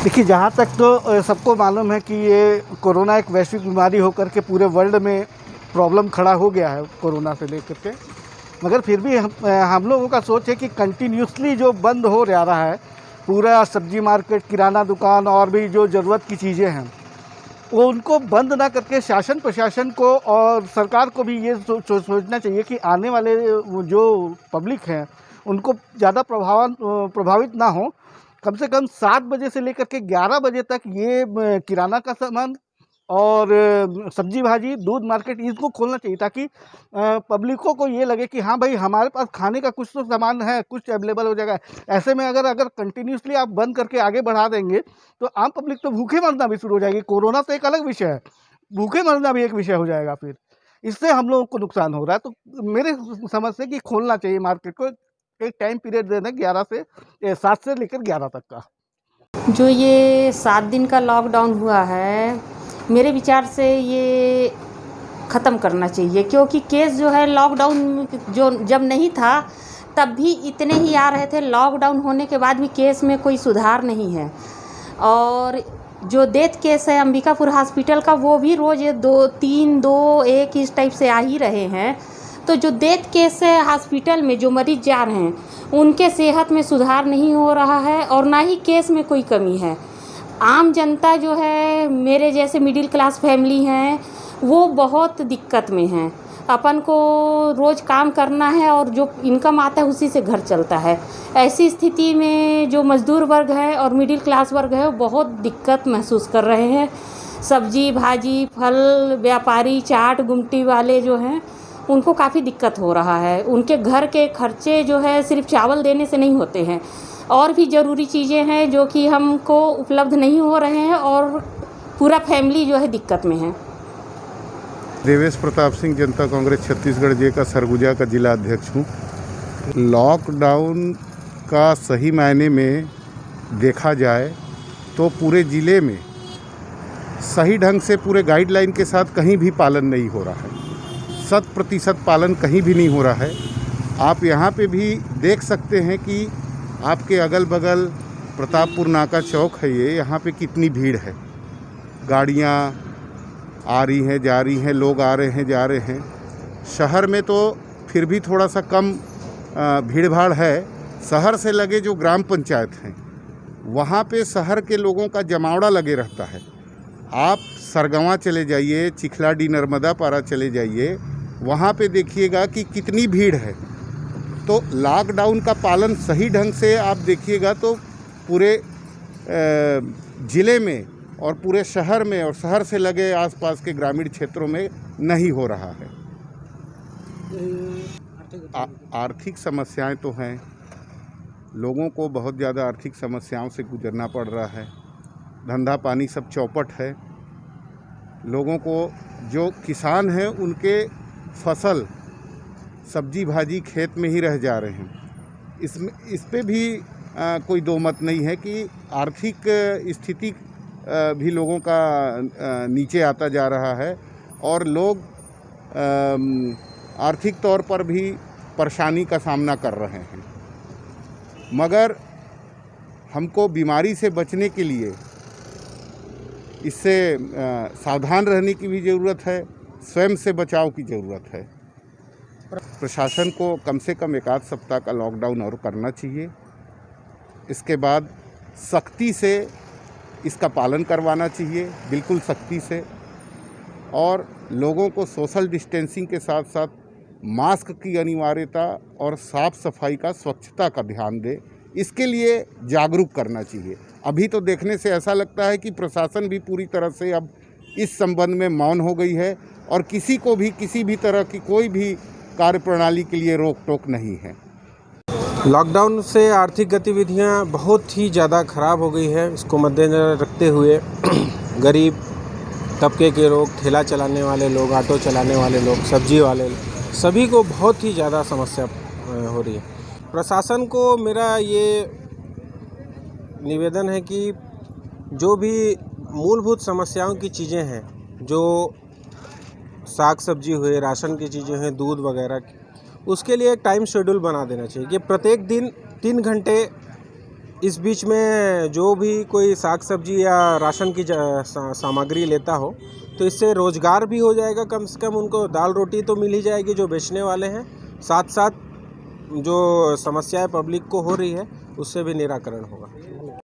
देखिए, जहाँ तक तो सबको मालूम है कि ये कोरोना एक वैश्विक बीमारी होकर के पूरे वर्ल्ड में प्रॉब्लम खड़ा हो गया है कोरोना से लेकर के। मगर फिर भी हम लोगों का सोच है कि कंटिन्यूसली जो बंद हो रहा है पूरा सब्जी मार्केट, किराना दुकान और भी जो ज़रूरत की चीज़ें हैं, वो उनको बंद ना करके शासन प्रशासन को और सरकार को भी ये सोचना चाहिए कि आने वाले जो पब्लिक हैं उनको ज़्यादा प्रभावित ना हो। कम से कम 7 बजे से लेकर के 11 बजे तक ये किराना का सामान और सब्जी भाजी, दूध मार्केट इसको खोलना चाहिए, ताकि पब्लिकों को ये लगे कि हाँ भाई, हमारे पास खाने का कुछ तो सामान है, कुछ अवेलेबल हो जाएगा। ऐसे में अगर कंटिन्यूसली आप बंद करके आगे बढ़ा देंगे तो आम पब्लिक तो भूखे मरना भी शुरू हो जाएगी। कोरोना तो एक अलग विषय है, भूखे मरना भी एक विषय हो जाएगा। फिर इससे हम लोगों को नुकसान हो रहा है। तो मेरे समझ से कि खोलना चाहिए मार्केट को, एक टाइम पीरियड देना 7 से लेकर 11 तक का। जो ये 7 दिन का लॉकडाउन हुआ है, मेरे विचार से ये ख़त्म करना चाहिए, क्योंकि केस जो है लॉकडाउन जो जब नहीं था तब भी इतने ही आ रहे थे। लॉकडाउन होने के बाद भी केस में कोई सुधार नहीं है। और जो डेथ केस है अंबिकापुर हॉस्पिटल का, वो भी रोज़ 2-3, 2-1 इस टाइप से आ ही रहे हैं। तो जो डेथ केस है हॉस्पिटल में जो मरीज जा रहे हैं, उनके सेहत में सुधार नहीं हो रहा है और ना ही केस में कोई कमी है। आम जनता जो है, मेरे जैसे मिडिल क्लास फैमिली हैं, वो बहुत दिक्कत में हैं। अपन को रोज़ काम करना है और जो इनकम आता है उसी से घर चलता है। ऐसी स्थिति में जो मज़दूर वर्ग है और मिडिल क्लास वर्ग है, वो बहुत दिक्कत महसूस कर रहे हैं। सब्जी भाजी, फल व्यापारी, चाट गुमटी वाले जो हैं, उनको काफ़ी दिक्कत हो रहा है। उनके घर के खर्चे जो है सिर्फ चावल देने से नहीं होते हैं, और भी ज़रूरी चीज़ें हैं जो कि हमको उपलब्ध नहीं हो रहे हैं और पूरा फैमिली जो है दिक्कत में है। देवेश प्रताप सिंह, जनता कांग्रेस छत्तीसगढ़ जे का सरगुजा का जिला अध्यक्ष हूँ। लॉकडाउन का सही मायने में देखा जाए तो पूरे ज़िले में सही ढंग से पूरे गाइडलाइन के साथ कहीं भी पालन नहीं हो रहा है। 100% पालन कहीं भी नहीं हो रहा है। आप यहाँ पे भी देख सकते हैं कि आपके अगल बगल प्रतापपुर नाका चौक है, ये यहाँ पे कितनी भीड़ है। गाड़ियाँ आ रही हैं, जा रही हैं, लोग आ रहे हैं, जा रहे हैं। शहर में तो फिर भी थोड़ा सा कम भीड़ भाड़ है। शहर से लगे जो ग्राम पंचायत हैं, वहाँ पे शहर के लोगों का जमावड़ा लगे रहता है। आप सरगवा चले जाइए, चिखलाडी नर्मदा पारा चले जाइए, वहाँ पे देखिएगा कि कितनी भीड़ है। तो लॉकडाउन का पालन सही ढंग से आप देखिएगा तो पूरे ज़िले में और पूरे शहर में और शहर से लगे आसपास के ग्रामीण क्षेत्रों में नहीं हो रहा है। आर्थिक समस्याएं तो हैं, लोगों को बहुत ज़्यादा आर्थिक समस्याओं से गुजरना पड़ रहा है। धंधा पानी सब चौपट है। लोगों को, जो किसान हैं, उनके फसल सब्जी भाजी खेत में ही रह जा रहे हैं। इस पे भी कोई दो मत नहीं है कि आर्थिक स्थिति भी लोगों का नीचे आता जा रहा है और लोग आर्थिक तौर पर भी परेशानी का सामना कर रहे हैं। मगर हमको बीमारी से बचने के लिए इससे सावधान रहने की भी ज़रूरत है, स्वयं से बचाव की ज़रूरत है। प्रशासन को कम से कम 1 आध सप्ताह का लॉकडाउन और करना चाहिए। इसके बाद सख्ती से इसका पालन करवाना चाहिए, बिल्कुल सख्ती से। और लोगों को सोशल डिस्टेंसिंग के साथ साथ मास्क की अनिवार्यता और साफ़ सफाई का, स्वच्छता का ध्यान दें, इसके लिए जागरूक करना चाहिए। अभी तो देखने से ऐसा लगता है कि प्रशासन भी पूरी तरह से अब इस संबंध में मौन हो गई है और किसी को भी किसी भी तरह की कोई भी कार्यप्रणाली के लिए रोक टोक नहीं है। लॉकडाउन से आर्थिक गतिविधियां बहुत ही ज़्यादा ख़राब हो गई है। इसको मद्देनज़र रखते हुए गरीब तबके के लोग, ठेला चलाने वाले लोग, ऑटो चलाने वाले लोग, सब्जी वाले, सभी को बहुत ही ज़्यादा समस्या हो रही है। प्रशासन को मेरा ये निवेदन है कि जो भी मूलभूत समस्याओं की चीज़ें हैं, जो साग सब्जी हुए, राशन की चीज़ें हैं, दूध वगैरह की, उसके लिए एक टाइम शेड्यूल बना देना चाहिए कि प्रत्येक दिन 3 घंटे इस बीच में जो भी कोई साग सब्जी या राशन की सामग्री लेता हो तो इससे रोज़गार भी हो जाएगा, कम से कम उनको दाल रोटी तो मिल ही जाएगी जो बेचने वाले हैं, साथ साथ जो समस्याएं पब्लिक को हो रही है उससे भी निराकरण होगा।